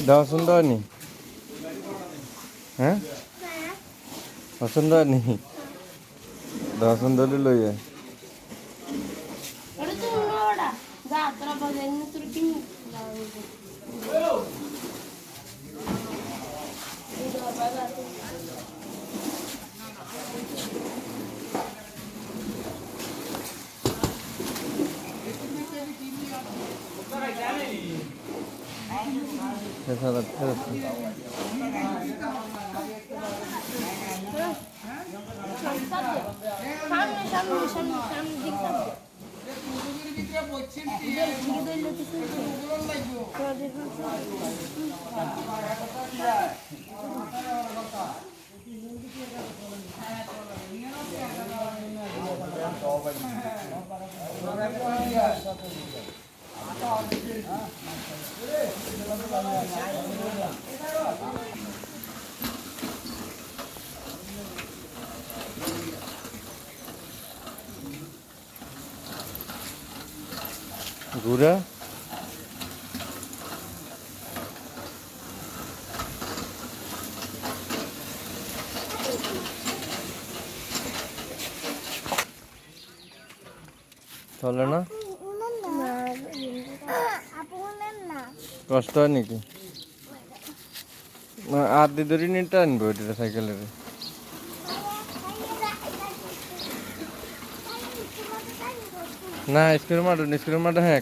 দেওয়া সুন্দর নি? হ্যাঁ পছন্দ নি? দেওয়া সুন্দর লই যায়। ঘুরা চলে না? কষ্ট হয় নাকি? আদি ধরে নিতে আনবো এটা সাইকেলের। না স্কুলের মাঠে হ্যাঁ